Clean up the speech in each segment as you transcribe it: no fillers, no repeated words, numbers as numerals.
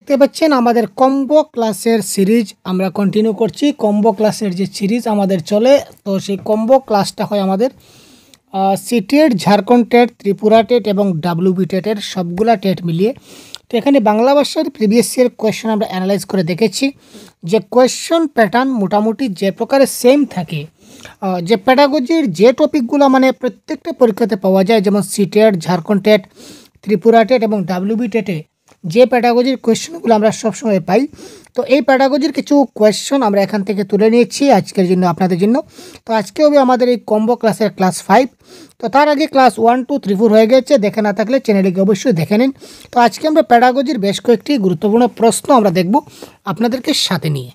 দেখতে পাচ্ছেন আমাদের কম্বো ক্লাসের সিরিজ আমরা কন্টিনিউ করছি। কম্বো ক্লাসের যে সিরিজ আমাদের চলে, তো সেই কম্বো ক্লাসটা হয় আমাদের CTET, Jharkhand TET, Tripura TET এবং ডাব্লিউবি টেটের সবগুলা টেট মিলিয়ে। তো এখানে বাংলা ভাষার প্রিভিয়াস ইয়ার কোয়েশ্চেন আমরা অ্যানালাইজ করে দেখেছি যে কোয়েশ্চন প্যাটার্ন মোটামুটি যে প্রকারে সেম থাকে, যে প্যাডাগজির যে টপিকগুলো মানে প্রত্যেকটা পরীক্ষাতে পাওয়া যায়, যেমন CTET, Jharkhand TET, Tripura TET এবং ডাব্লিউবি টেটে যে প্যাডাগজির কোয়েশ্চেনগুলো আমরা সবসময় পাই, তো এই প্যাডাগজির কিছু কোয়েশ্চন আমরা এখান থেকে তুলে নিয়েছি আজকের জন্য, আপনাদের জন্য। তো আজকে হবে আমাদের এই কম্বো ক্লাসের ক্লাস 5। তো তার আগে ক্লাস 1, 2, 3, 4 হয়ে গেছে, দেখে না থাকলে চ্যানেলটিকে অবশ্যই দেখে নিন। তো আজকে আমরা প্যাডাগজির বেশ কয়েকটি গুরুত্বপূর্ণ প্রশ্ন আমরা দেখব আপনাদেরকে সাথে নিয়ে।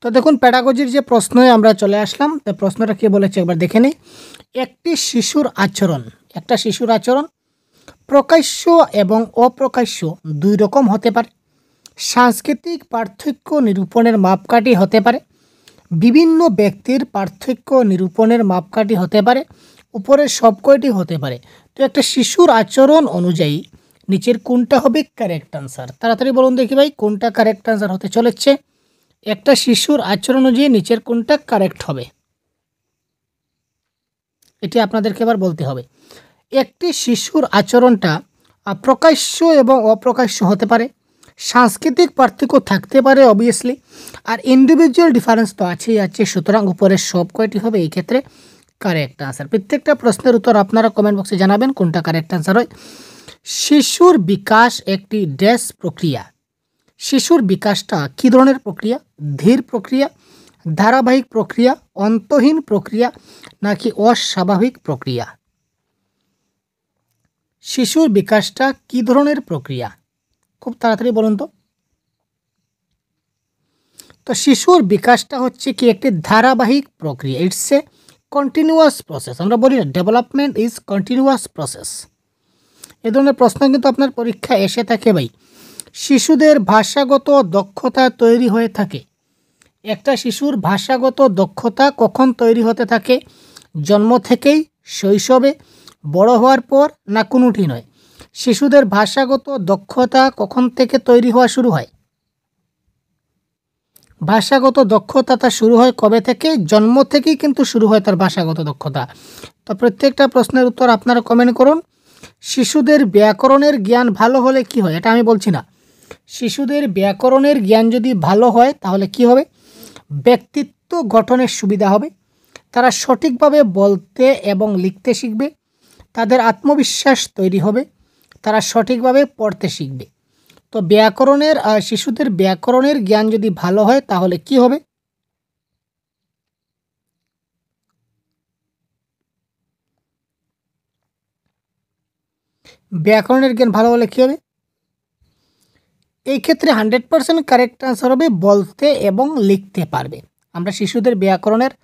তো দেখুন, প্যাডাগজির যে প্রশ্নে আমরা চলে আসলাম, তো প্রশ্নটা কী বলেছে একবার দেখে নিই। একটা শিশুর আচরণ প্রকাশ্য এবং অপ্রকাশ্য দুই রকম হতে পারে। সাংস্কৃতিক পার্থক্য নিরূপণের মাপকাঠি হতে পারে। বিভিন্ন ব্যক্তির পার্থক্য নিরূপণের মাপকাঠি হতে পারে। উপরের সব কয়টি হতে পারে। তো একটা শিশুর আচরণ অনুযায়ী নিচের কোনটা হবে কারেক্ট আনসার? তাড়াতাড়ি বলুন দেখি ভাই, কোনটা কারেক্ট আনসার হতে চলেছে? একটা শিশুর আচরণ অনুযায়ী নিচের কোনটা কারেক্ট হবে, এটি আপনাদেরকে এবার বলতে হবে। একটি শিশুর আচরণটা প্রকাশ্য এবং অপ্রকাশ্য হতে পারে। সাংস্কৃতিক পার্থক্য থাকতে পারে অবভিয়াসলি, আর ইন্ডিভিজুয়াল ডিফারেন্স তো আছেই আছে। সুতরাং উপরের সব কয়টি হবে এই ক্ষেত্রে কারেক্ট আনসার। প্রত্যেকটা প্রশ্নের উত্তর আপনারা কমেন্ট বক্সে জানাবেন কোনটা কারেক্ট আনসার হয়। শিশুর বিকাশ একটি ড্যাশ প্রক্রিয়া। শিশুর বিকাশটা কী ধরনের প্রক্রিয়া? ধীর প্রক্রিয়া, ধারাবাহিক প্রক্রিয়া, অন্তহীন প্রক্রিয়া নাকি অস্বাভাবিক প্রক্রিয়া? শিশুর বিকাশটা কী ধরনের প্রক্রিয়া? খুব তাড়াতাড়ি বলুন তো। তো শিশুর বিকাশটা হচ্ছে কি একটি ধারাবাহিক প্রক্রিয়া, ইটস এ কন্টিনিউয়াস প্রসেস। আমরা বলি না ডেভেলপমেন্ট ইজ কন্টিনিউয়াস প্রসেস। এ ধরনের প্রশ্ন কিন্তু আপনার পরীক্ষা এসে থাকে ভাই। শিশুদের ভাষাগত দক্ষতা তৈরি হয়ে থাকে। একটা শিশুর ভাষাগত দক্ষতা কখন তৈরি হতে থাকে? জন্ম থেকেই, শৈশবে, বড় হওয়ার পর না কোনোটি নয়? শিশুদের ভাষাগত দক্ষতা কখন থেকে তৈরি হওয়া শুরু হয়? ভাষাগত দক্ষতা শুরু হয় কবে থেকে? জন্ম থেকেই কিন্তু শুরু হয় তার ভাষাগত দক্ষতা। তো প্রত্যেকটা প্রশ্নের উত্তর আপনারা কমেন্ট করুন। শিশুদের ব্যাকরণের জ্ঞান ভালো হলে কি হয়? এটা আমি বলছি না। শিশুদের ব্যাকরণের জ্ঞান যদি ভালো হয় তাহলে কি হবে? ব্যক্তিত্ব গঠনের সুবিধা হবে। তারা সঠিকভাবে বলতে এবং লিখতে শিখবে। তাদের আত্মবিশ্বাস তৈরি হবে। তারা সঠিকভাবে পড়তে শিখবে। তো শিশুদের ব্যাকরণের জ্ঞান যদি ভালো হয় তাহলে কি হবে? ব্যাকরণের জ্ঞান ভালো হলে কী হবে? এই ক্ষেত্রে 100% কারেক্ট আনসার হবে বলতে এবং লিখতে পারবে। আমরা শিশুদের ব্যাকরণের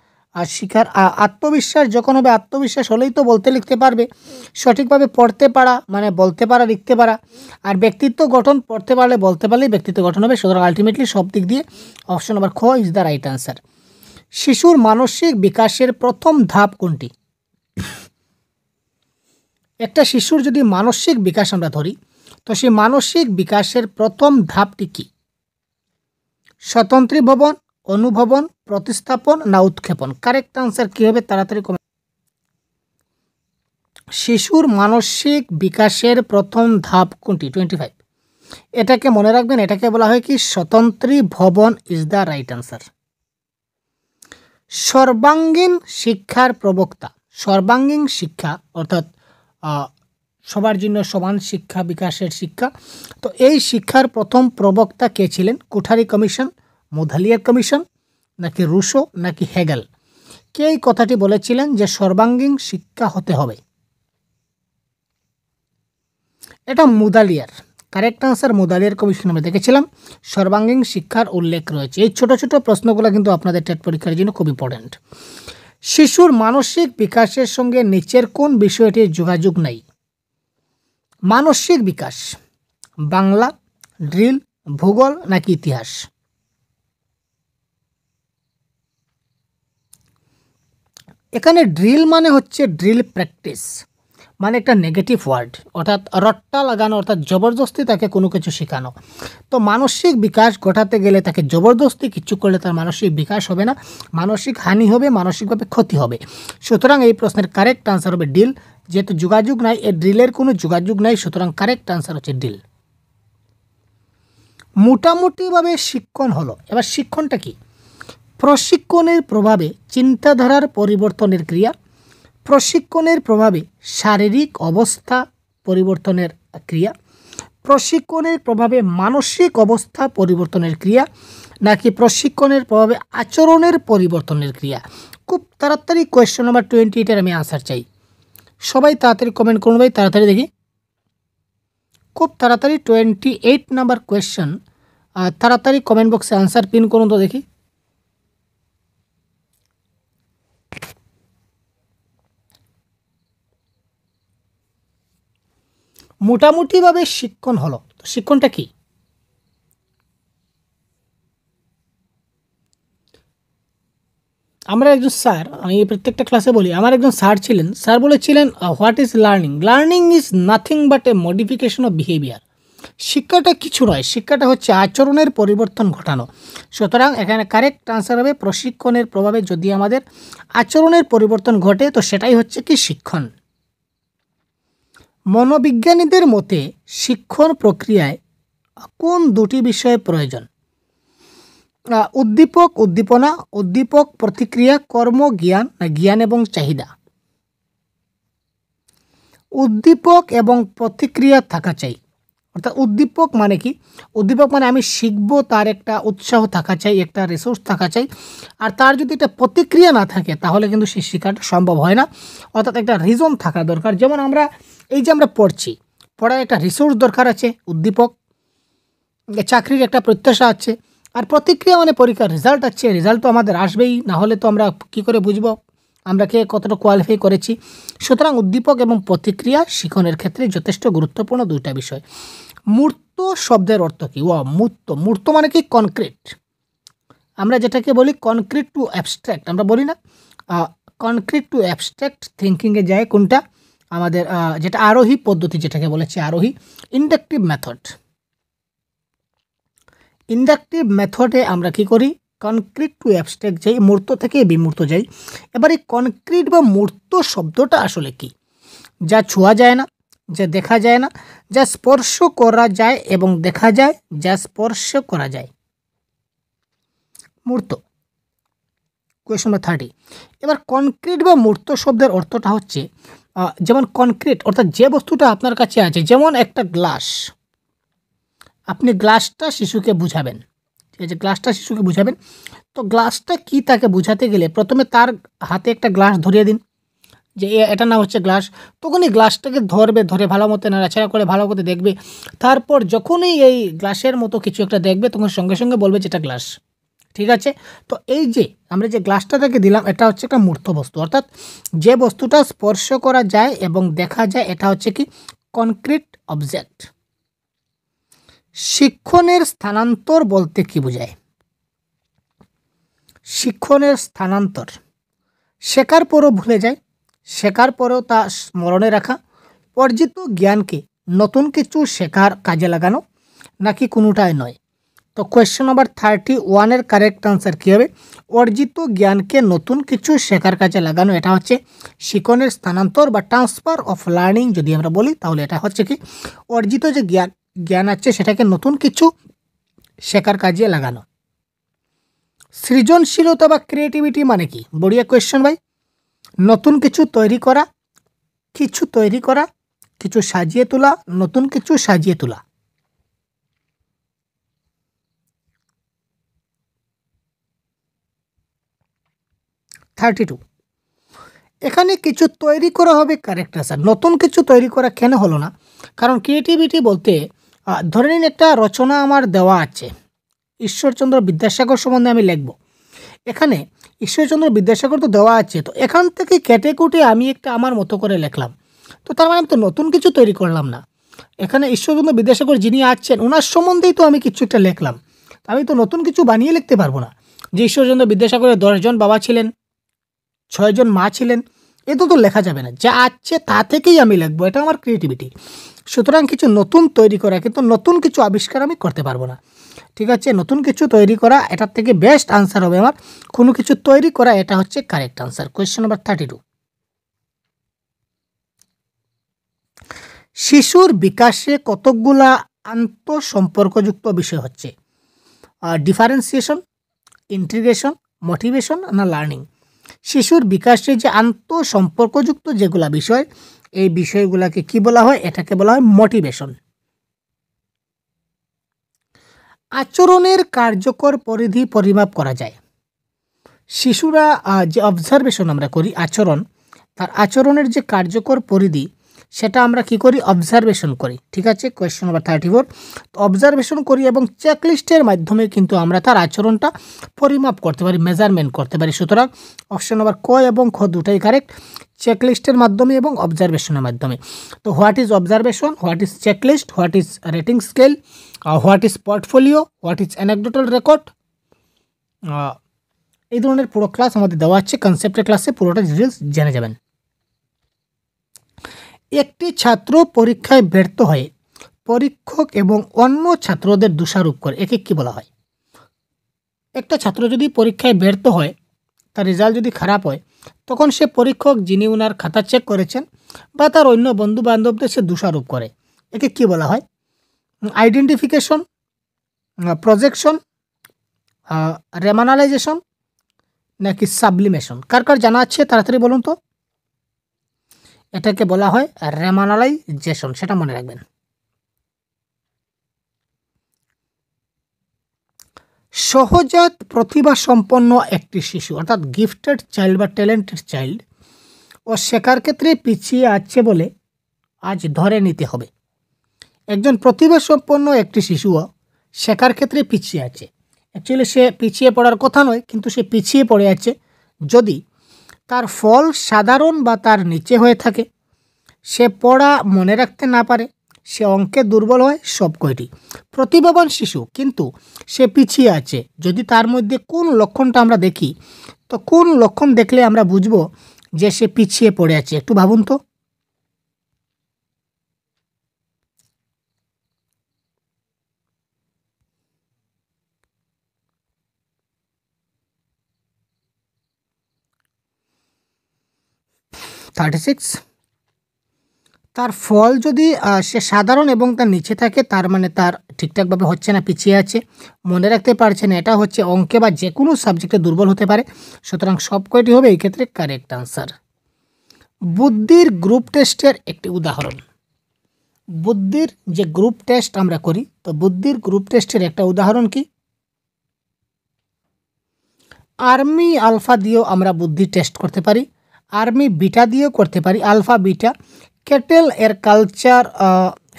শিখার আত্মবিশ্বাস যখন হবে, আত্মবিশ্বাস হলেই তো বলতে লিখতে পারবে। সঠিকভাবে পড়তে পারা মানে বলতে পারা, লিখতে পারা। আর ব্যক্তিত্ব গঠন, পড়তে পারলে বলতে পারলেই ব্যক্তিত্ব গঠন হবে। সুতরাং আলটিমেটলি সব দিক দিয়ে অপশন নাম্বার খ ইজ দ্য রাইট আনসার। শিশুর মানসিক বিকাশের প্রথম ধাপ কোনটি? একটা শিশুর যদি মানসিক বিকাশ আমরা ধরি, তো সেই মানসিক বিকাশের প্রথম ধাপটি কি? স্বতন্ত্রী ভবন, অনুভবন, প্রতিস্থাপন না উৎক্ষেপণ? কারেক্ট আনসার কী হবে? তাড়াতাড়ি কমেন্ট। শিশুর মানসিক বিকাশের প্রথম ধাপ কোনটি? 25। এটাকে মনে রাখবেন, এটাকে বলা হয় কি স্বতন্ত্রী ভবন ইজ দ্য রাইট আনসার। সর্বাঙ্গীন শিক্ষার প্রবক্তা। সর্বাঙ্গীন শিক্ষা অর্থাৎ সবার জন্য সমান শিক্ষা, বিকাশের শিক্ষা। তো এই শিক্ষার প্রথম প্রবক্তা কে ছিলেন? কোঠারি কমিশন, মোধালিয়ার কমিশন নাকি রুশো নাকি হেগেল? কে এই কথাটি বলেছিলেন যে সর্বাঙ্গীন শিক্ষা হতে হবে? এটা Mudaliar. Correct answer Mudaliar commission আমরা দেখেছিলাম। সর্বাঙ্গীন শিক্ষার উল্লেখ রয়েছে। এই ছোট ছোট প্রশ্নগুলো কিন্তু আপনাদের টেট পরীক্ষার জন্য খুব ইম্পর্ট্যান্ট। শিশুর মানসিক বিকাশের সঙ্গে নিচের কোন বিষয়টির যোগাযোগ নেই? মানসিক বিকাশ, বাংলা, ড্রিল, ভূগোল নাকি ইতিহাস? এখানে ড্রিল মানে হচ্ছে ড্রিল প্র্যাকটিস, মানে একটা নেগেটিভ ওয়ার্ড, অর্থাৎ রট্টা লাগানো, অর্থাৎ জবরদস্তি তাকে কোনো কিছু শেখানো। তো মানসিক বিকাশ ঘটাতে গেলে তাকে জবরদস্তি কিছু করলে তার মানসিক বিকাশ হবে না, মানসিক হানি হবে, মানসিকভাবে ক্ষতি হবে। সুতরাং এই প্রশ্নের কারেক্ট আনসার হবে ডিল। যেহেতু যোগাযোগ নাই, এই ড্রিলের কোনো যোগাযোগ নাই, সুতরাং কারেক্ট আনসার হচ্ছে ডিল। মোটামুটিভাবে শিক্ষণ হলো, এবার শিক্ষণটা কি? প্রশিক্ষণের প্রভাবে চিন্তাধারার পরিবর্তনের ক্রিয়া, প্রশিক্ষণের প্রভাবে শারীরিক অবস্থা পরিবর্তনের ক্রিয়া, প্রশিক্ষণের প্রভাবে মানসিক অবস্থা পরিবর্তনের ক্রিয়া, নাকি প্রশিক্ষণের প্রভাবে আচরণের পরিবর্তনের ক্রিয়া? খুব তাড়াতাড়ি কোয়েশ্চেন নাম্বার 28-এর আমি আনসার চাই। সবাই তাড়াতাড়ি কমেন্ট করুন ভাই, তাড়াতাড়ি দেখি, খুব তাড়াতাড়ি 28 নাম্বার কোয়েশ্চেন, তাড়াতাড়ি কমেন্ট বক্সে আনসার পিন করুন তো দেখি। মোটামুটিভাবে শিক্ষণ হলো, তো শিক্ষণটা কি? আমরা একজন স্যার, আমি প্রত্যেকটা ক্লাসে বলি, আমার একজন স্যার ছিলেন, স্যার বলেছিলেন what is learning? Learning is nothing but A modification of behaviour. শিক্ষাটা কিছু নয়, শিক্ষাটা হচ্ছে আচরণের পরিবর্তন ঘটানো। সুতরাং এখানে কারেক্ট আনসার হবে প্রশিক্ষণের প্রভাবে যদি আমাদের আচরণের পরিবর্তন ঘটে তো সেটাই হচ্ছে কি শিক্ষণ। মনোবিজ্ঞানীদের মতে শিক্ষণ প্রক্রিয়ায় কোন দুটি বিষয় প্রয়োজন? উদ্দীপক উদ্দীপনা, উদ্দীপক প্রতিক্রিয়া, কর্ম জ্ঞান, জ্ঞান এবং চাহিদা। উদ্দীপক এবং প্রতিক্রিয়া থাকা চাই। অর্থাৎ উদ্দীপক মানে কি? উদ্দীপক মানে আমি শিখবো, তার একটা উৎসাহ থাকা চাই, একটা রিসোর্স থাকা চাই। আর তার যদি একটা প্রতিক্রিয়া না থাকে তাহলে কিন্তু সেই শেখাটা সম্ভব হয় না। অর্থাৎ একটা রিজন থাকা দরকার। যেমন আমরা এই যে আমরা পড়ছি, পড়ার একটা রিসোর্স দরকার আছে, উদ্দীপক। চাকরির একটা প্রত্যাশা আছে, আর প্রতিক্রিয়া মানে পরীক্ষার রেজাল্ট আছে, রেজাল্ট তো আমাদের আসবেই, না হলে তো আমরা কী করে বুঝবো আমরা কে কতটা কোয়ালিফাই করেছি। সুতরাং উদ্দীপক এবং প্রতিক্রিয়া শিক্ষণের ক্ষেত্রে যথেষ্ট গুরুত্বপূর্ণ দুইটা বিষয়। মূর্ত শব্দের অর্থ কী? মূর্ত, মূর্ত মানে কি? কনক্রিট। আমরা যেটাকে বলি কনক্রিট টু অ্যাবস্ট্র্যাক্ট, আমরা বলি না কনক্রিট টু অ্যাবস্ট্র্যাক্ট থিঙ্কিংয়ে যায় কোনটা? আমাদের যেটা আরোহী পদ্ধতি, যেটাকে বলেছে আরোহী, ইন্ডাকটিভ মেথড। ইন্ডাকটিভ মেথডে আমরা কি করি? কনক্রিট টু অ্যাবস্ট্রাক্ট যাই, মূর্ত থেকে বিমূর্ত যাই। এবার এই কনক্রিট বা মূর্ত শব্দটা আসলে কি? যা ছোঁয়া যায় না, যা দেখা যায় না, যা স্পর্শ করা যায় এবং দেখা যায়, যা স্পর্শ করা যায়, মূর্ত। Question number 30। এবার কনক্রিট বা মূর্ত শব্দের অর্থটা হচ্ছে যেমন কনক্রিট অর্থাৎ যে বস্তুটা আপনার কাছে আছে, যেমন একটা গ্লাস, আপনি গ্লাসটা শিশুকে বুঝাবেন, ঠিক আছে, গ্লাসটা শিশুকে বুঝাবেন, তো গ্লাসটা কি তাকে বুঝাতে গেলে প্রথমে তার হাতে একটা গ্লাস ধরিয়ে দিন যে এটার নাম হচ্ছে গ্লাস। তখনই গ্লাসটাকে ধরবে, ধরে ভালো মতো নাড়াচাড়া করে ভালো করে দেখবে। তারপর যখনই এই গ্লাসের মতো কিছু একটা দেখবে তখন সঙ্গে সঙ্গে বলবে যেটা গ্লাস, ঠিক আছে। তো এই যে আমরা যে গ্লাসটা তাকে দিলাম এটা হচ্ছে একটা মূর্ত বস্তু, অর্থাৎ যে বস্তুটা স্পর্শ করা যায় এবং দেখা যায়, এটা হচ্ছে কি? Concrete object. শিক্ষণের স্থানান্তর বলতে কি বোঝায়? শিক্ষণের স্থানান্তর শেখার পরও ভুলে যায়, শেখার পরেও তা স্মরণে রাখা, অর্জিত জ্ঞানকে নতুন কিছু শেখার কাজে লাগানো, নাকি কোনোটাই নয়? তো কোয়েশ্চেন নাম্বার 31-এর কারেক্ট আনসার কী হবে? অর্জিত জ্ঞানকে নতুন কিছু শেখার কাজে লাগানো, এটা হচ্ছে শিক্ষণের স্থানান্তর বা ট্রান্সফার অফ লার্নিং যদি আমরা বলি, তাহলে এটা হচ্ছে কি? অর্জিত যে জ্ঞান আছে সেটাকে নতুন কিছু শেখার কাজে লাগানো। সৃজনশীলতা বা ক্রিয়েটিভিটি মানে কি? বড়িয়া কোয়েশ্চেন ভাই। নতুন কিছু তৈরি করা, কিছু সাজিয়ে তোলা, নতুন কিছু সাজিয়ে তোলা। 32। এখানে কিছু তৈরি করা হবে কারেক্ট আনসার। নতুন কিছু তৈরি করা কেন হলো না? কারণ ক্রিয়েটিভিটি বলতে ধরে নিন একটা রচনা আমার দেওয়া আছে, ঈশ্বরচন্দ্র বিদ্যাসাগর সম্বন্ধে আমি লিখব। এখানে ঈশ্বরচন্দ্র বিদ্যাসাগর তো দেওয়া আছে, তো এখান থেকে কেটে কুটে আমি একটা আমার মতো করে লিখলাম, তো তার মানে আমি তো নতুন কিছু তৈরি করলাম না। এখানে ঈশ্বরচন্দ্র বিদ্যাসাগর যিনি আছেন ওনার সম্বন্ধেই তো আমি কিছু একটা লিখলাম, আমি তো নতুন কিছু বানিয়ে লিখতে পারবো না। যে ঈশ্বরচন্দ্র বিদ্যাসাগরের 10 জন বাবা ছিলেন, 6 জন মা ছিলেন, এ তো লেখা যাবে না, যা আছে তা থেকেই আমি লিখবো, এটা আমার ক্রিয়েটিভিটি। সুতরাং কিছু নতুন তৈরি করা, কিন্তু নতুন কিছু আবিষ্কার আমি করতে পারবো না। ঠিক আছে, নতুন কিছু তৈরি করা, এটার থেকে বেস্ট আনসার হবে আমার কোনো কিছু তৈরি করা, এটা হচ্ছে কারেক্ট আনসার। কোয়েশ্চেন নাম্বার 32, শিশুর বিকাশে কতকগুলা আন্তঃসম্পর্কযুক্ত বিষয় হচ্ছে ডিফারেন্সিয়েশন, ইন্টিগ্রেশন, মোটিভেশন না লার্নিং। শিশুর বিকাশে যে আন্তঃসম্পর্কযুক্ত যেগুলা বিষয়, এই বিষয়গুলোকে কি বলা হয়? এটাকে বলা হয় মোটিভেশন। আচরণের কার্যকর পরিধি পরিমাপ করা যায়। শিশুরা যে অবজারভেশন আমরা করি আচরণ, তার আচরণের যে কার্যকর পরিধি সেটা আমরা কি করি? অবজারভেশন করি। ঠিক আছে, কোয়েশ্চেন নাম্বার 34, তো অবজারভেশন করি এবং চেকলিস্টের মাধ্যমে কিন্তু আমরা তার আচরণটা পরিমাপ করতে পারি, মেজারমেন্ট করতে পারি। সুতরাং অপশন নাম্বার ক এবং খ দুটাই কারেক্ট, চেকলিস্টের মাধ্যমে এবং অবজারভেশনের মাধ্যমে। তো what is observation, what is checklist, what is rating scale, what is portfolio, what is anecdotal record, এই ধরনের পুরো ক্লাস আমাদের দেওয়া আছে কনসেপ্টের ক্লাসে, পুরোটা ডিটেলস জেনে যাবেন। একটি ছাত্র পরীক্ষায় ব্যর্থ হয়ে পরীক্ষক এবং অন্য ছাত্রদের দোষারোপ করে, একে কি বলা হয়? একটা ছাত্র যদি পরীক্ষায় ব্যর্থ হয়, তার রেজাল্ট যদি খারাপ হয়, তখন সে পরীক্ষক যিনি ওনার খাতা চেক করেছেন বা তার অন্য বন্ধু বান্ধবদের সে দোষারোপ করে, একে কি বলা হয়? আইডেন্টিফিকেশন, প্রজেকশন, রেমানালাইজেশন নাকি সাবলিমেশন? কার কার জানা আছে তাড়াতাড়ি বলুন তো। এটাকে বলা হয় রেমানালাইজেশন, সেটা মনে রাখবেন। সহজাত প্রতিভা সম্পন্ন একটি শিশু অর্থাৎ গিফটেড চাইল্ড বা ট্যালেন্টেড চাইল্ড ও শেখার ক্ষেত্রে পিছিয়ে আছে বলে আজ ধরে নিতে হবে। একজন প্রতিভা সম্পন্ন একটি শিশুও শেখার ক্ষেত্রে পিছিয়ে আছে। অ্যাকচুয়ালি সে পিছিয়ে পড়ার কথা নয়, কিন্তু সে পিছিয়ে পড়ে আছে যদি তার ফল সাধারণ বা তার নিচে হয়ে থাকে, সে পড়া মনে রাখতে না পারে, সে অঙ্কে দুর্বল হয়, সব কয়টি। প্রতিভাবান শিশু কিন্তু সে পিছিয়ে আছে যদি তার মধ্যে কোন লক্ষণটা আমরা দেখি, তো কোন লক্ষণ দেখলে আমরা বুঝবো যে সে পিছিয়ে পড়ে আছে? একটু ভাবুন তো। তার ফল যদি সে সাধারণ এবং তার নিচে থাকে, তার মানে তার ঠিকঠাকভাবে হচ্ছে না, পিছিয়ে আছে, মনে রাখতে পারছে না, এটা হচ্ছে অঙ্কে বা যে কোনো সাবজেক্টে দুর্বল হতে পারে। সুতরাং সব কয়টি হবে এই ক্ষেত্রে কারেক্ট আনসার। বুদ্ধির গ্রুপ টেস্টের একটি উদাহরণ। বুদ্ধির যে গ্রুপ টেস্ট আমরা করি, তো বুদ্ধির গ্রুপ টেস্টের একটা উদাহরণ কি? আর্মি আলফা দিয়েও আমরা বুদ্ধি টেস্ট করতে পারি, আর্মি বিটা দিয়েও করতে পারি, আলফা বিটা, ক্যাটেল এর কালচার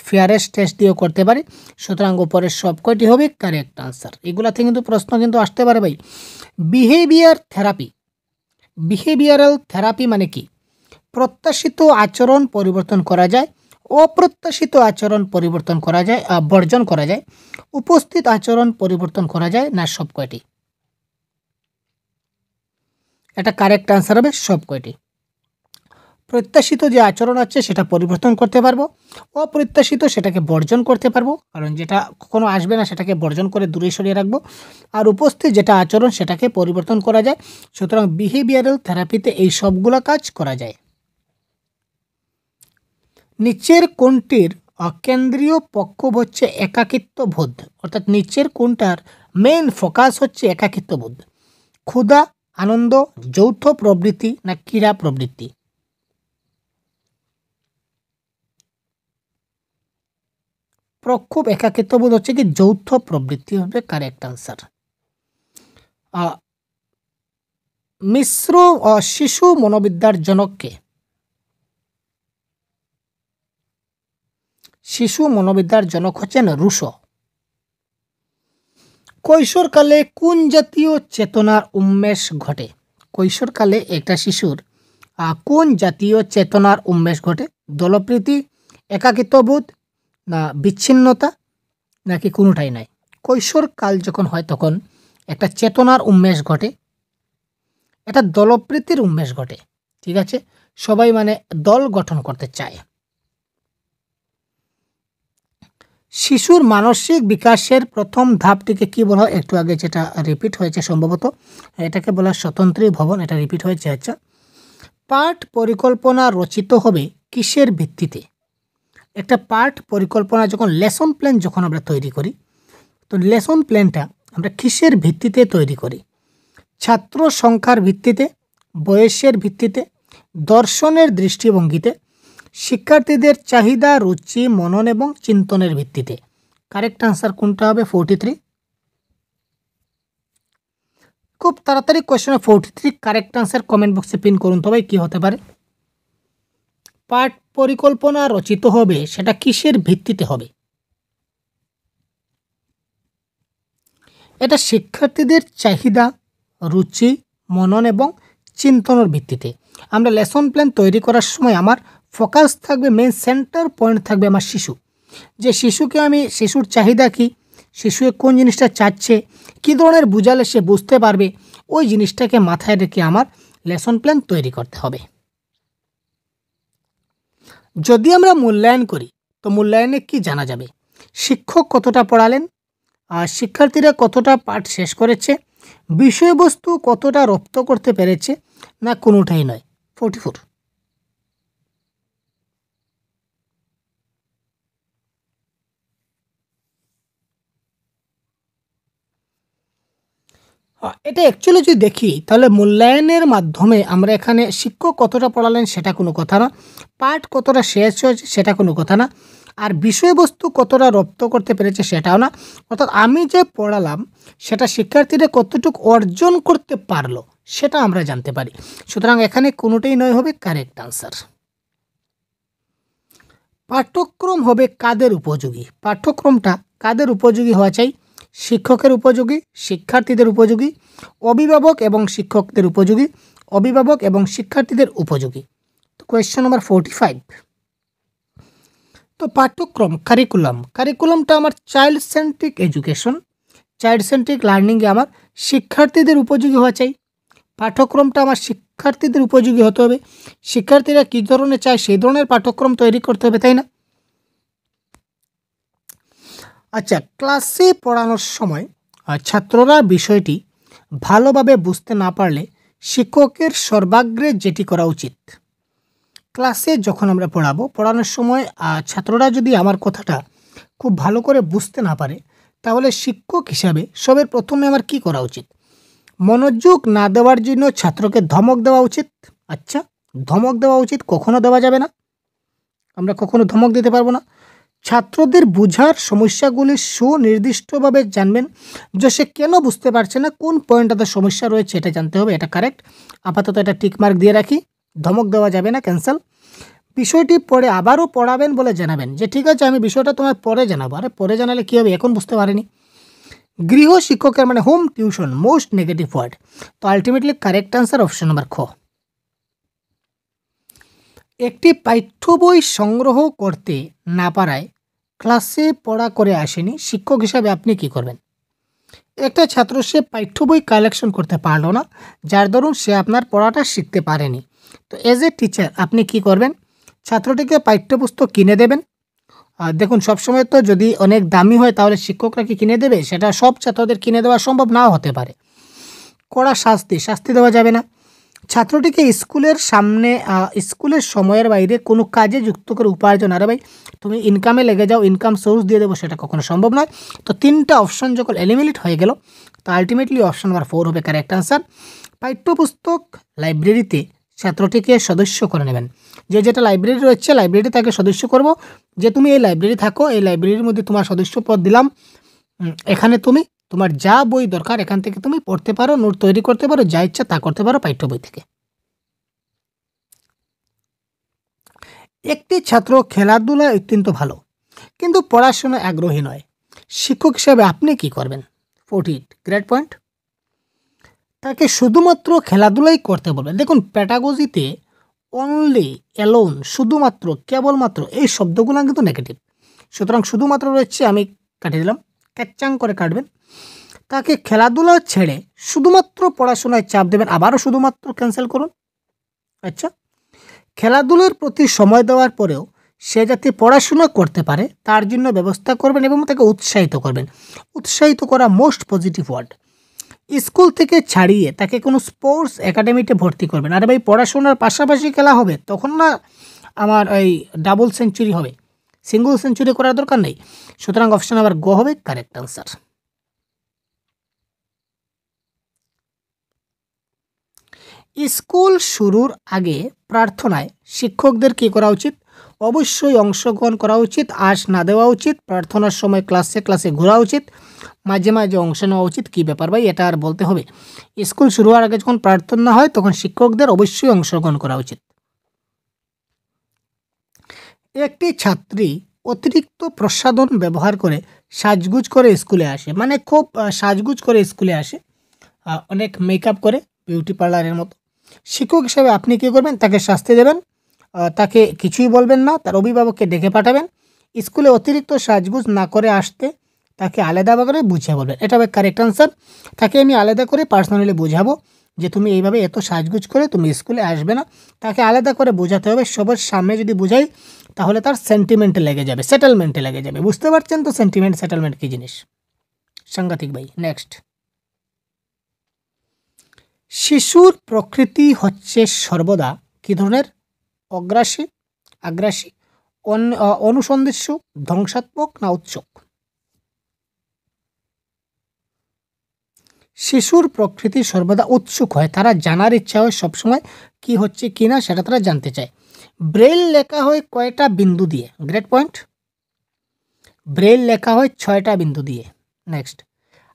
ফেয়ারেস্ট টেস্ট দিয়েও করতে পারি। সুতরাং উপরের সব কয়টি হবে কারেক্ট আনসার। এগুলাতে কিন্তু প্রশ্ন কিন্তু আসতে পারে ভাই। বিহেভিয়ার থেরাপি, বিহেভিয়ারাল থেরাপি মানে কি? প্রত্যাশিত আচরণ পরিবর্তন করা যায়, অপ্রত্যাশিত আচরণ পরিবর্তন করা যায়, বর্জন করা যায়, উপস্থিত আচরণ পরিবর্তন করা যায় না সব কয়টি? এটা কারেক্ট আনসার হবে সব কয়টি। প্রত্যাশিত যে আচরণ আছে সেটা পরিবর্তন করতে পারবো, অপ্রত্যাশিত সেটাকে বর্জন করতে পারবো, কারণ যেটা কখনো আসবে না সেটাকে বর্জন করে দূরে সরিয়ে রাখবো, আর উপস্থিত যেটা আচরণ সেটাকে পরিবর্তন করা যায়। সুতরাং বিহেভিয়ারাল থেরাপিতে এই সবগুলো কাজ করা যায়। নিচের কোনটির কেন্দ্রীয় পক্ষব হচ্ছে একাকিত্ব বোধ, অর্থাৎ নিচের কোনটার মেইন ফোকাস হচ্ছে একাকিত্ব বোধ? ক্ষুধা, আনন্দ, যৌথ প্রবৃত্তি না ক্রীড়া প্রবৃত্তি? প্রক্ষোভ একাকিত্ববোধ হচ্ছে কি যৌথ প্রবৃত্তি হবে কারেক্ট আনসার। মিশ্র শিশু মনোবিদ্যার জনককে? শিশু মনোবিদ্যার জনক হচ্ছেন রুশো। কৈশোরকালে কোন জাতীয় চেতনার উন্মেষ ঘটে? কৈশোরকালে একটা শিশুর কোন জাতীয় চেতনার উন্মেষ ঘটে? দলপ্রীতি, একাকিত্ববোধ না বিচ্ছিন্নতা নাকি কোনোটাই নাই? কৈশোরকাল যখন হয় তখন একটা চেতনার উন্মেষ ঘটে, এটা দলপ্রীতির উন্মেষ ঘটে। ঠিক আছে, সবাই মানে দল গঠন করতে চায়। শিশুর মানসিক বিকাশের প্রথম ধাপটিকে কি বলা হয়? একটু আগে যেটা রিপিট হয়েছে সম্ভবত, এটাকে বলা হয় স্বতন্ত্রী ভবন, এটা রিপিট হয়েছে। আচ্ছা, পাঠ পরিকল্পনা রচিত হবে কিসের ভিত্তিতে? একটা পাঠ পরিকল্পনা যখন লেসন প্ল্যান যখন আমরা তৈরি করি, তো লেসন প্ল্যানটা আমরা কিসের ভিত্তিতে তৈরি করি? ছাত্র সংখ্যার ভিত্তিতে, বয়সের ভিত্তিতে, দর্শনের দৃষ্টিভঙ্গিতে, শিক্ষার্থীদের চাহিদা, রুচি, মনন এবং চিন্তনের ভিত্তিতে। কারেক্ট আনসার কোনটা হবে? 43। খুব তাড়াতাড়ি কোয়েশ্চনে 43 কারেক্ট আনসার কমেন্ট বক্সে পিন করুন। তবে কি হতে পারে? পাঠ পরিকল্পনা রচিত হবে, সেটা কিসের ভিত্তিতে হবে? এটা শিক্ষার্থীদের চাহিদা, রুচি, মনন এবং চিন্তনের ভিত্তিতে। আমরা লেসন প্ল্যান তৈরি করার সময় আমার ফোকাস থাকবে, মেন সেন্টার পয়েন্ট থাকবে আমার শিশু। যে শিশুকে আমি, শিশুর চাহিদা কি, শিশু কোন জিনিসটা চাচ্ছে, কী ধরনের বুঝালে সে বুঝতে পারবে, ওই জিনিসটাকে মাথায় রেখে আমার লেসন প্ল্যান তৈরি করতে হবে। যদি আমরা মূল্যায়ন করি, তো মূল্যায়নে কি জানা যাবে? শিক্ষক কতটা পড়ালেন, আর শিক্ষার্থীরা কতটা পাঠ শেষ করেছে, বিষয়বস্তু কতটা রপ্ত করতে পেরেছে, না কোনোটাই নয়। 44। এটা অ্যাকচুয়ালি যদি দেখি, তাহলে মূল্যায়নের মাধ্যমে আমরা এখানে শিক্ষক কতটা পড়ালেন সেটা কোনো কথা না, পাঠ কতটা শেষ হয়েছে সেটা কোনো কথা না, আর বিষয়বস্তু কতটা রপ্ত করতে পেরেছে সেটাও না। অর্থাৎ আমি যে পড়ালাম সেটা শিক্ষার্থীরা কতটুকু অর্জন করতে পারলো সেটা আমরা জানতে পারি। সুতরাং এখানে কোনোটাই নয় হবে কারেক্ট আনসার। পাঠ্যক্রম হবে কাদের উপযোগী? পাঠ্যক্রমটা কাদের উপযোগী হওয়া চাই? শিক্ষকের উপযোগী, শিক্ষার্থীদের উপযোগী, অভিভাবক এবং শিক্ষকদের উপযোগী, অভিভাবক এবং শিক্ষার্থীদের উপযোগী। তো কোয়েশ্চন নাম্বার 45। তো পাঠ্যক্রম, কারিকুলামটা আমার child centric education, child centric লার্নিংয়ে আমার শিক্ষার্থীদের উপযোগী হওয়া চাই। পাঠ্যক্রমটা আমার শিক্ষার্থীদের উপযোগী হতে হবে, শিক্ষার্থীরা কী ধরনের চায় সেই ধরনের পাঠ্যক্রম তৈরি করতে হবে, তাই না? আচ্ছা, ক্লাসে পড়ানোর সময় ছাত্ররা বিষয়টি ভালোভাবে বুঝতে না পারলে শিক্ষকের সর্বাগ্রে যেটি করা উচিত। ক্লাসে যখন আমরা পড়ানোর সময় ছাত্ররা যদি আমার কথাটা খুব ভালো করে বুঝতে না পারে, তাহলে শিক্ষক হিসাবে সবের প্রথমে আমার কি করা উচিত? মনোযোগ না দেওয়ার জন্য ছাত্রকে ধমক দেওয়া উচিত। আচ্ছা, ধমক দেওয়া উচিত, কখনো দেওয়া যাবে না, আমরা কখনো ধমক দিতে পারবো না। ছাত্রদের বোঝার সমস্যাগুলি সুনির্দিষ্টভাবে জানবেন, যে সে কেন বুঝতে পারছে না, কোন পয়েন্টটাতে সমস্যা রয়েছে এটা জানতে হবে, এটা কারেক্ট। আপাতত এটা টিকমার্ক দিয়ে রাখি, ধমক দেওয়া যাবে না, ক্যান্সেল। বিষয়টি পরে আবারও পড়াবেন বলে জানাবেন, যে ঠিক আছে আমি বিষয়টা তোমায় পরে জানাবো। আরে পরে জানালে কী হবে, এখন বুঝতে পারিনি। গৃহ শিক্ষকের মানে home tuition most negative word. তো ultimately correct answer option number খ। একটি পাঠ্য বই সংগ্রহ করতে না পারায় ক্লাসে পড়া করে আসেনি, শিক্ষক হিসাবে আপনি কি করবেন? একটা ছাত্র সে পাঠ্য বই কালেকশন করতে পারলো না, যার দরুন সে আপনার পড়াটা শিখতে পারেনি। তো এজ এ টিচার আপনি কি করবেন? ছাত্রটিকে পাঠ্যপুস্তক কিনে দেবেন। দেখুন, সবসময় তো যদি অনেক দামি হয় তাহলে শিক্ষকরা কি কিনে দেবে? সেটা সব ছাত্রদের কিনে দেওয়া সম্ভব নাও হতে পারে। কড়া শাস্তি দেওয়া যাবে না। ছাত্রটিকে স্কুলের সামনে, স্কুলের সময়ের বাইরে কোনো কাজে যুক্ত করে উপার্জন, আরে ভাই তুমি ইনকামে লেগে যাও, ইনকাম সোর্স দিয়ে দেবো, সেটা কখনো সম্ভব নয়। তো তিনটা অপশন যখন এলিমিনেট হয়ে গেল, তো আলটিমেটলি অপশন নাম্বার 4 হবে কারেক্ট আনসার। পাঠ্যপুস্তক লাইব্রেরিতে ছাত্রটিকে সদস্য করে নেবেন। যে যেটা লাইব্রেরি রয়েছে লাইব্রেরিতে তাকে সদস্য করব, যে তুমি এই লাইব্রেরি থাকো, এই লাইব্রেরির মধ্যে তোমার সদস্য পদ দিলাম, এখানে তুমি তোমার যা বই দরকার এখান থেকে তুমি পড়তে পারো, নোট তৈরি করতে পারো, যা ইচ্ছা তা করতে পারো পাঠ্য বই থেকে। একটি ছাত্র খেলাধুলায় অত্যন্ত ভালো কিন্তু পড়াশোনায় আগ্রহী নয়, শিক্ষক হিসাবে আপনি কি করবেন? 48 গ্রেট পয়েন্ট। তাকে শুধুমাত্র খেলাধুলাই করতে বলবেন। দেখুন, প্যাটাগজিতে অনলি, অ্যালোন, শুধুমাত্র, কেবলমাত্র এই শব্দগুলো কিন্তু নেগেটিভ, সুতরাং শুধুমাত্র রয়েছে, আমি কাটিয়ে দিলাম, ক্যাচাং করে কাটবেন। তাকে খেলাধুলা ছেড়ে শুধুমাত্র পড়াশোনায় চাপ দেবেন, আবারও শুধুমাত্র ক্যান্সেল করুন। আচ্ছা, খেলাধুলার প্রতি সময় দেওয়ার পরেও সে যাতে পড়াশোনা করতে পারে তার জন্য ব্যবস্থা করবেন এবং তাকে উৎসাহিত করবেন। উৎসাহিত করা মোস্ট পজিটিভ ওয়ার্ড। স্কুল থেকে ছাড়িয়ে তাকে কোনো স্পোর্টস একাডেমিতে ভর্তি করবেন। আরে ভাই, পড়াশোনার পাশাপাশি খেলা হবে, তখন না আমার এই ডাবল সেঞ্চুরি হবে, সিঙ্গল সেঞ্চুরি করার দরকার নেই। সুতরাং অপশন আবার গ হবে কারেক্ট আনসার। স্কুল শুরুর আগে প্রার্থনায় শিক্ষকদের কী করা উচিত? অবশ্যই অংশগ্রহণ করা উচিত, আশ না দেওয়া উচিত, প্রার্থনার সময় ক্লাসে ক্লাসে ঘোরা উচিত, মাঝে মাঝে অংশ নেওয়া উচিত। কী ব্যাপার ভাই, এটা আর বলতে হবে? স্কুল শুরু হওয়ার আগে যখন প্রার্থনা হয় তখন শিক্ষকদের অবশ্যই অংশগ্রহণ করা উচিত। একটি ছাত্রী অতিরিক্ত প্রসাধন ব্যবহার করে সাজগুজ করে স্কুলে আসে, মানে খুব সাজগুজ করে স্কুলে আসে, অনেক মেকআপ করে, বিউটি পার্লারের মতো। শিক্ষক হিসাবে আপনি কী করবেন? তাকে শাস্তি দেবেন, তাকে কিছুই বলবেন না, তার অভিভাবককে ডেকে পাঠাবেন। স্কুলে অতিরিক্ত সাজগুজ না করে আসতে তাকে আলাদা করে বুঝিয়ে বলবেন। এটা হবে কারেক্ট আনসার। তাকে আমি আলাদা করে পার্সোনালি বোঝাবো যে তুমি এইভাবে এত সাজগুজ করে তুমি স্কুলে আসবে না। তাকে আলাদা করে বোঝাতে হবে। সবার সামনে যদি বোঝাই তাহলে তার সেন্টিমেন্টে লেগে যাবে, সেটেলমেন্টে লেগে যাবে। বুঝতে পারছেন তো সেন্টিমেন্ট সেটেলমেন্ট কী জিনিস? সাংঘাতিক ভাই। নেক্সট, শিশুর প্রকৃতি হচ্ছে সর্বদা কী ধরনের? অগ্রাসী, আগ্রাসী, অনুসন্ধিৎসু, ধ্বংসাত্মক না উৎসুক? শিশুর প্রকৃতি সর্বদা উৎসুক হয়, তারা জানার ইচ্ছা হয় সবসময় কি হচ্ছে কি না সেটা তারা জানতে চায়। ব্রেল লেখা হয় কয়টা বিন্দু দিয়ে? Great point. ব্রেল লেখা হয় 6টা বিন্দু দিয়ে। নেক্সট,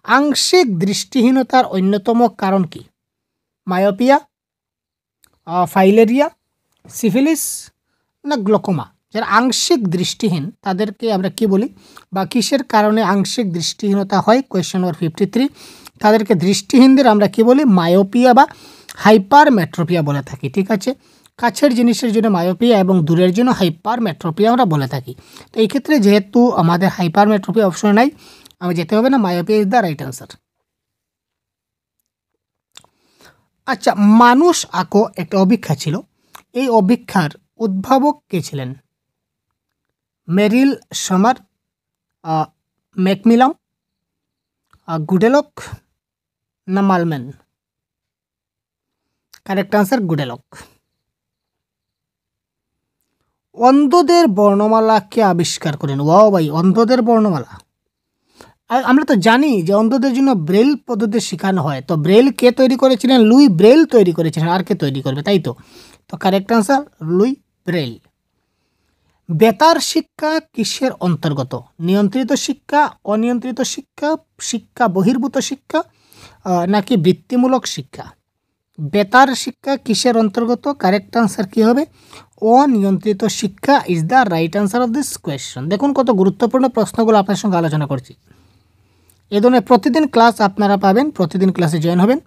আংশিক দৃষ্টিহীনতার অন্যতম কারণ কি? মায়োপিয়া, ফাইলেরিয়া, সিফিলিস না গ্লোকোমা? যারা আংশিক দৃষ্টিহীন তাদেরকে আমরা কি বলি, বা কিসের কারণে আংশিক দৃষ্টিহীনতা হয়? Question number 53। তাদেরকে দৃষ্টিহীনদের আমরা কি বলি? মায়োপিয়া বা হাইপারমেট্রোপিয়া বলে থাকি। ঠিক আছে, কাছের জিনিসের জন্য মায়োপিয়া এবং দূরের জন্য হাইপারমেট্রোপিয়া আমরা বলে থাকি। তো এই ক্ষেত্রে যেহেতু আমাদের হাইপারমেট্রোপিয়া অপশন নাই, আমি যেতে হবে না, myopia is the right answer. আচ্ছা, মানুষ আঁকো একটা অভিক্ষা ছিল, এই অভিক্ষার উদ্ভাবক কে ছিলেন? মেরিল সমার, ম্যাকমিলাম, গুডেলক না মালম্যান? Correct answer গুডেলক। অন্ধদের বর্ণমালা কে আবিষ্কার করেন? ওয়াও ভাই, অন্ধদের বর্ণমালা। আর আমরা তো জানি যে অন্ধদের জন্য ব্রেল পদ্ধতি শেখানো হয়, তো ব্রেল কে তৈরি করেছিলেন? লুই ব্রেল তৈরি করেছিলেন। আর কে তৈরি করবে, তাই তো? তো কারেক্ট আনসার লুই ব্রেল। বেতার শিক্ষা কিসের অন্তর্গত? নিয়ন্ত্রিত শিক্ষা, অনিয়ন্ত্রিত শিক্ষা, শিক্ষা বহির্ভূত শিক্ষা নাকি বৃত্তিমূলক শিক্ষা? বেতার শিক্ষা কিসের অন্তর্গত? কারেক্ট আনসার কী হবে? অনিয়ন্ত্রিত শিক্ষা is the right answer of this question. দেখুন কত গুরুত্বপূর্ণ প্রশ্নগুলো আপনার সঙ্গে আলোচনা করছি। এ ধরনের প্রতিদিন ক্লাস আপনারা পাবেন, প্রতিদিন ক্লাসে জয়েন হবেন।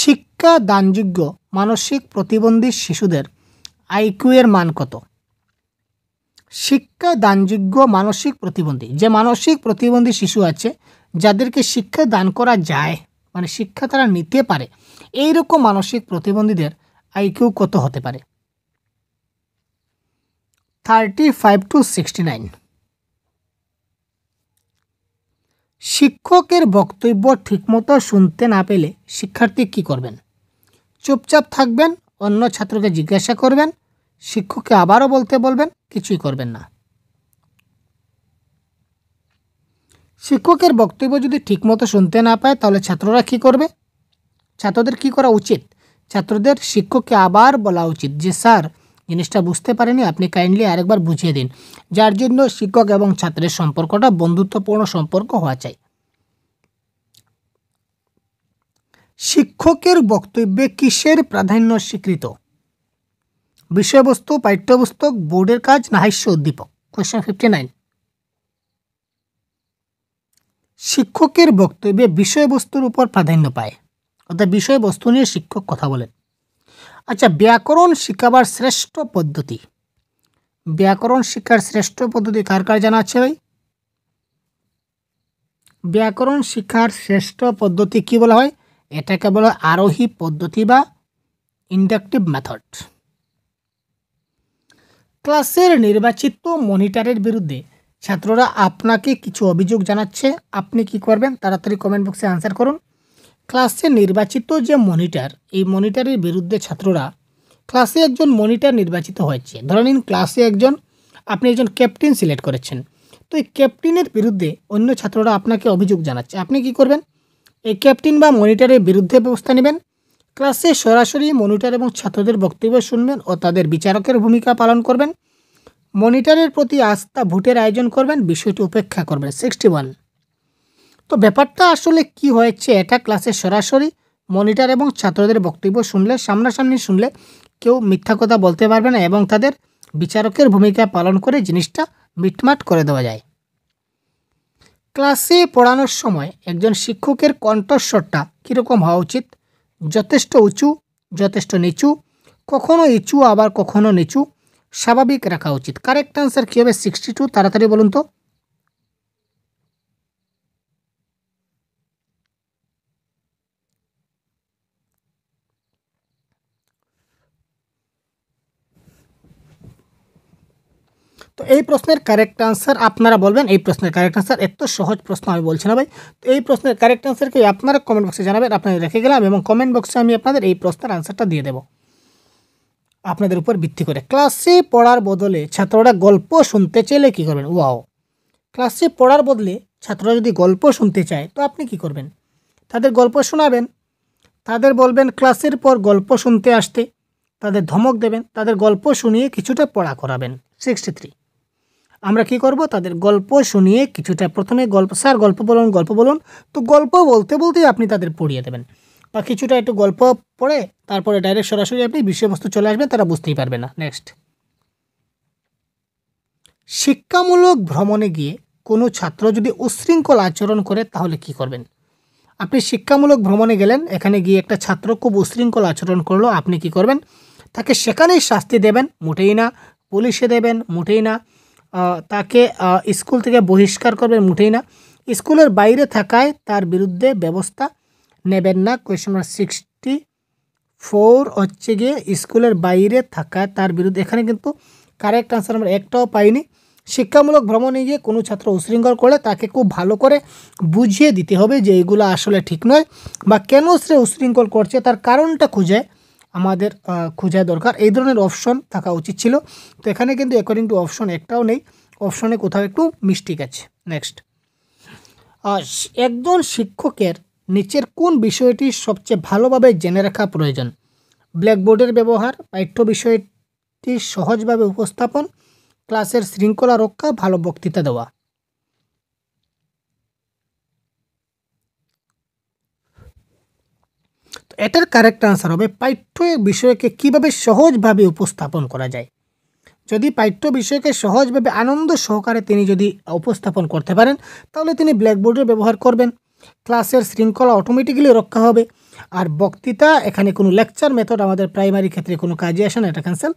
শিক্ষা দানযোগ্য মানসিক প্রতিবন্ধী শিশুদের আইকিউ এর মান কত? শিক্ষা দানযোগ্য মানসিক প্রতিবন্ধী, যে মানসিক প্রতিবন্ধী শিশু আছে যাদেরকে শিক্ষা দান করা যায়, মানে শিক্ষা তারা নিতে পারে, এইরকম মানসিক প্রতিবন্ধীদের আইকিউ কত হতে পারে? 35 to 69। শিক্ষকের বক্তব্য ঠিকমতো শুনতে না পেলে শিক্ষার্থী কী করবেন? চুপচাপ থাকবেন, অন্য ছাত্রকে জিজ্ঞাসা করবেন, শিক্ষককে আবারও বলতে বলবেন, কিছুই করবেন না। শিক্ষকের বক্তব্য যদি ঠিকমতো শুনতে না পায় তাহলে ছাত্ররা কী করবে? ছাত্রদের কী করা উচিত? ছাত্রদের শিক্ষককে আবার বলা উচিত যে স্যার জিনিসটা বুঝতে পারেনি, আপনি কাইন্ডলি আরেকবার বুঝিয়ে দিন, যার জন্য শিক্ষক এবং ছাত্রের সম্পর্কটা বন্ধুত্বপূর্ণ সম্পর্ক হওয়া চাই। শিক্ষকের বক্তব্যে কিসের প্রাধান্য স্বীকৃত? বিষয়বস্তু, পাঠ্যপুস্তক, বোর্ডের কাজ না হাস্য উদ্দীপক? কোয়েশ্চেন 59। শিক্ষকের বক্তব্যে বিষয়বস্তুর উপর প্রাধান্য পায়, অর্থাৎ বিষয়বস্তু নিয়ে শিক্ষক কথা বলেন। আচ্ছা, ব্যাকরণ শিখাবার শ্রেষ্ঠ পদ্ধতি, ব্যাকরণ শিক্ষার শ্রেষ্ঠ পদ্ধতি কার কার জানা আছে ভাই? ব্যাকরণ শিক্ষার শ্রেষ্ঠ পদ্ধতি কি বলা হয়? এটাকে বলা হয় আরোহী পদ্ধতি বা ইন্ডাকটিভ মেথড। ক্লাসের নির্বাচিত মনিটরের বিরুদ্ধে ছাত্ররা আপনাকে কিছু অভিযোগ জানাচ্ছে, আপনি কি করবেন? তাড়াতাড়ি কমেন্ট বক্সে আনসার করুন। ক্লাসে নির্বাচিত যে মনিটর, এই মনিটরের বিরুদ্ধে ছাত্ররা, ক্লাসে একজন মনিটর নির্বাচিত হয়েছে, ধরে নিন ক্লাসে আপনি একজন ক্যাপ্টেন সিলেক্ট করেছেন, তো এই ক্যাপ্টেনের বিরুদ্ধে অন্য ছাত্ররা আপনাকে অভিযোগ জানাচ্ছে, আপনি কি করবেন? এই ক্যাপ্টেন বা মনিটরের বিরুদ্ধে ব্যবস্থা নেবেন। ক্লাসে সরাসরি মনিটর এবং ছাত্রদের বক্তব্য শুনবেন ও তাদের বিচারকের ভূমিকা পালন করবেন। মনিটরের প্রতি আস্থা ভোটের আয়োজন করবেন, বিষয়টি উপেক্ষা করবেন। 61। তো ব্যাপারটা আসলে কি হয়েছে, এটা ক্লাসে সরাসরি মনিটর এবং ছাত্রদের বক্তব্য শুনলে, সামনাসামনি শুনলে কেউ মিথ্যা কথা বলতে পারবে না এবং তাদের বিচারকের ভূমিকা পালন করে জিনিসটা মিটমাট করে দেওয়া যায়। ক্লাসে পড়ানোর সময় একজন শিক্ষকের কণ্ঠস্বরটা কীরকম হওয়া উচিত? যথেষ্ট উঁচু, যথেষ্ট নিচু, কখনো উঁচু আবার কখনো নিচু, স্বাভাবিক রাখা উচিত। কারেক্ট আনসার কী হবে? 62। তাড়াতাড়ি বলুন তো। তো এই প্রশ্নের কারেক্ট আনসার আপনারা বলবেন। এই প্রশ্নের কারেক্ট আনসার, এত সহজ প্রশ্ন আমি বলছি না ভাই। তো এই প্রশ্নের কারেক্ট আনসারকে আপনারা কমেন্ট বক্সে জানাবেন, আপনারা রেখে গেলাম এবং কমেন্ট বক্সে আমি আপনাদের এই প্রশ্নের আনসারটা দিয়ে দেব আপনাদের উপর ভিত্তি করে। ক্লাসে পড়ার বদলে ছাত্ররা গল্প শুনতে চাইলে কী করবেন? ওয়াও, ক্লাসে পড়ার বদলে ছাত্ররা যদি গল্প শুনতে চায় তো আপনি কি করবেন? তাদের গল্প শোনাবেন, তাদের বলবেন ক্লাসের পর গল্প শুনতে আসতে, তাদের ধমক দেবেন, তাদের গল্প শুনিয়ে কিছুটা পড়া করাবেন। 63। আমরা কি করব? তাদের গল্প শুনিয়ে কিছুটা, প্রথমে গল্প, স্যার গল্প বলুন, গল্প বলুন, তো গল্প বলতে বলতেই আপনি তাদের পড়িয়ে দেবেন, বা কিছুটা একটু গল্প পড়ে তারপরে ডাইরেক্ট সরাসরি আপনি বিষয়বস্তু চলে আসবেন, তারা বুঝতেই পারবে না। নেক্সট, শিক্ষামূলক ভ্রমণে গিয়ে কোনো ছাত্র যদি উচ্ছৃঙ্খল আচরণ করে তাহলে কি করবেন? আপনি শিক্ষামূলক ভ্রমণে গেলেন, এখানে গিয়ে একটা ছাত্র খুব উচ্ছৃঙ্খল আচরণ করলো, আপনি কি করবেন? তাকে সেখানেই শাস্তি দেবেন? মোটেই না। পুলিশে দেবেন? মোটেই না। তাকে স্কুল থেকে বহিষ্কার করবেন? মোটেই না। স্কুলের বাইরে থাকায় তার বিরুদ্ধে ব্যবস্থা নেবেন না। কোয়েশ্চন নাম্বার 64 হচ্ছে গিয়ে স্কুলের বাইরে থাকায় তার বিরুদ্ধে, এখানে কিন্তু কারেক্ট আনসার আমরা একটাও পাইনি। শিক্ষামূলক ভ্রমণে গিয়ে কোনো ছাত্র উচ্ছৃঙ্খল করলে তাকে খুব ভালো করে বুঝিয়ে দিতে হবে যে এগুলো আসলে ঠিক নয়, বা কেন সে উচ্ছৃঙ্খল করছে তার কারণটা আমাদের খোঁজা দরকার। এই ধরনের অপশন থাকা উচিত ছিল, তো এখানে কিন্তু অ্যাকর্ডিং টু অপশন একটাও নেই, অপশনে কোথাও একটু মিস্টেক আছে। নেক্সট, একজন শিক্ষকের নিচের কোন বিষয়টি সবচেয়ে ভালোভাবে জেনে রাখা প্রয়োজন? ব্ল্যাকবোর্ডের ব্যবহার, পাঠ্য বিষয়টি সহজভাবে উপস্থাপন, ক্লাসের শৃঙ্খলা রক্ষা, ভালো বক্তৃতা দেওয়া। তো এটার কারেক্ট আনসার হবে পাঠ্য বিষয়কে কিভাবে সহজভাবে উপস্থাপন করা যায়। যদি পাঠ্য বিষয়কে সহজভাবে আনন্দ সহকারে তিনি যদি উপস্থাপন করতে পারেন তাহলে তিনি ব্ল্যাকবোর্ডের ব্যবহার করবেন, ক্লাসের শৃঙ্খলা অটোমেটিক্যালি রক্ষা হবে। আর বক্তৃতা, এখানে কোনো লেকচার মেথড আমাদের প্রাইমারি ক্ষেত্রে কোনো কাজে আসে না, এটা ক্যান্সেল।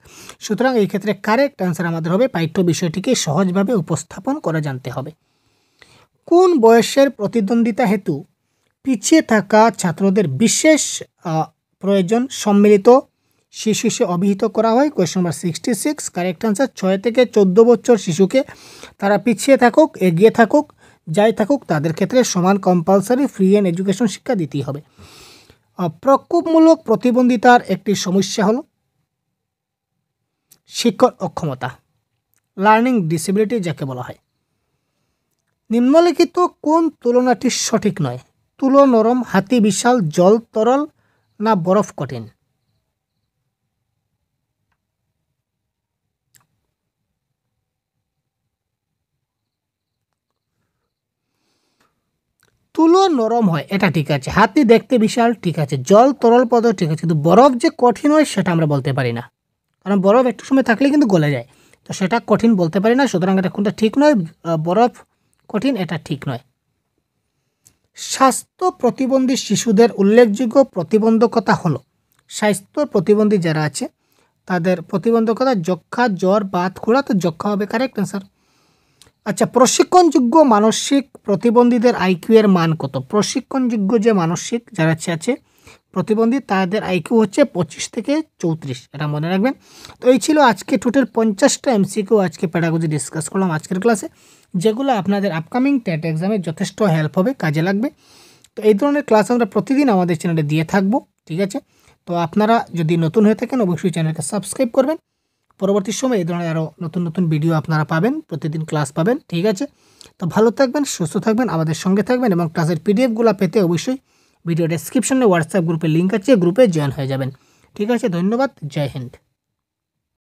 সুতরাং এই ক্ষেত্রে কারেক্ট আনসার আমাদের হবে পাঠ্য বিষয়টিকে সহজভাবে উপস্থাপন করা জানতে হবে। কোন বয়সের প্রতিদ্বন্দ্বিতা হেতু পিছিয়ে থাকা ছাত্রদের বিশেষ প্রয়োজন সম্মিলিত শিশু অভিহিত করা হয়? Question number 66। কারেক্ট আনসার, 6 থেকে 14 বছর শিশুকে তারা পিছিয়ে থাকুক, এগিয়ে থাকুক, যাই থাকুক, তাদের ক্ষেত্রে সমান কম্পালসারি ফ্রি অ্যান্ড এডুকেশন শিক্ষা দিতেই হবে। প্রকোপমূলক প্রতিবন্ধিতার একটি সমস্যা হলো শিক্ষক অক্ষমতা, লার্নিং ডিসেবিলিটি যাকে বলা হয়। নিম্নলিখিত কোন তুলনাটি সঠিক নয়? তুলো নরম, হাতি বিশাল, জল তরল, না বরফ কঠিন? তুলো নরম হয়, এটা ঠিক আছে। হাতি দেখতে বিশাল, ঠিক আছে। জল তরল পদ, ঠিক আছে। কিন্তু বরফ যে কঠিন হয় সেটা আমরা বলতে পারি না, কারণ বরফ একটু সময় থাকলে কিন্তু গলে যায়, তো সেটা কঠিন বলতে পারি না। সুতরাং এটা কোনটা ঠিক নয়? বরফ কঠিন, এটা ঠিক নয়। স্বাস্থ্য প্রতিবন্ধী শিশুদের উল্লেখযোগ্য প্রতিবন্ধকতা হলো, স্বাস্থ্য প্রতিবন্ধী যারা আছে তাদের প্রতিবন্ধকতা যক্ষা, জ্বর, বাত, খুড়া, তো যক্ষা হবে কারেক্ট অ্যান্সার। আচ্ছা, প্রশিক্ষণযোগ্য মানসিক প্রতিবন্ধীদের আইকিউ এর মান কত? প্রশিক্ষণযোগ্য যে মানসিক যারা আছে প্রতিবন্ধী তাদের আইকিউ হচ্ছে 25 থেকে 34, এটা মনে রাখবেন। তো এই ছিল আজকে টোটাল 50টা এমসিকিউ আজকে প্যাডাগজি ডিসকাস করলাম আজকের ক্লাসে, যেগুলো আপনাদের আপকামিং টেট এক্সামে যথেষ্ট হেল্প হবে, কাজে লাগবে। তো এই ধরনের ক্লাস আমরা প্রতিদিন আমাদের চ্যানেলে দিয়ে থাকবো, ঠিক আছে। তো আপনারা যদি নতুন হয়ে থাকেন অবশ্যই চ্যানেলকে সাবস্ক্রাইব করবেন। পরবর্তী সময় এই ধরনের আরও নতুন নতুন ভিডিও আপনারা পাবেন, প্রতিদিন ক্লাস পাবেন, ঠিক আছে। তো ভালো থাকবেন, সুস্থ থাকবেন, আমাদের সঙ্গে থাকবেন এবং ক্লাসের পিডিএফগুলো পেতে অবশ্যই ভিডিও ডেসক্রিপশনে হোয়াটসঅ্যাপ গ্রুপের লিঙ্ক আছে, গ্রুপে জয়েন হয়ে যাবেন, ঠিক আছে। ধন্যবাদ, জয় হিন্দ।